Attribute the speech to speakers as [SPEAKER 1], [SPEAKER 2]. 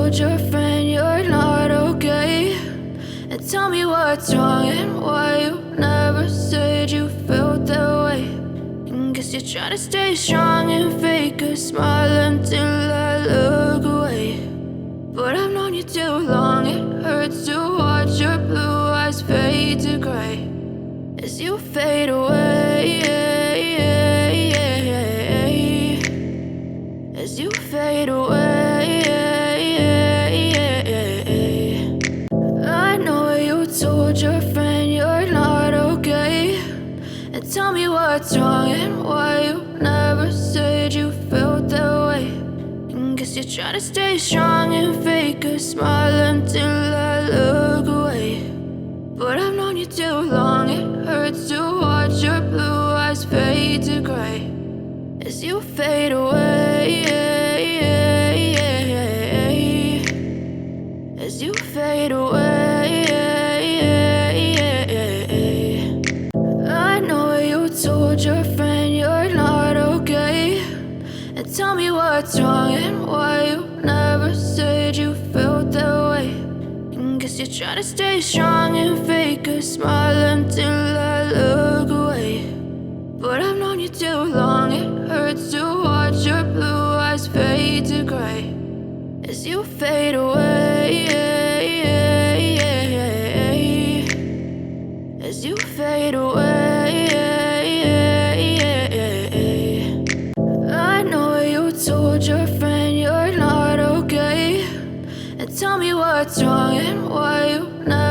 [SPEAKER 1] told your friend you're not okay? And tell me what's wrong and why you never said you felt that way. And guess you're trying to stay strong and fake a smile until I look away. But I've known you too long, it hurts to watch your blue eyes fade to gray as you fade away, as you fade away. I know you told your friend you're not okay. And tell me what's wrong and why you never said you felt that way. And guess you're trying to stay strong and fake a smile until I look away. But I've known you too long, it hurts to watch your blue eyes fade to gray as you fade away, as you fade away. I know you told your friend you're not okay. And tell me what's wrong and why you never said you felt that way. And guess you're trying to stay strong and fake a smile until I look away. But I've known you too long, it hurts to watch your blue eyes fade to gray as you fade away, as you fade away. I know you told your friend you're not okay. And tell me what's wrong and why you never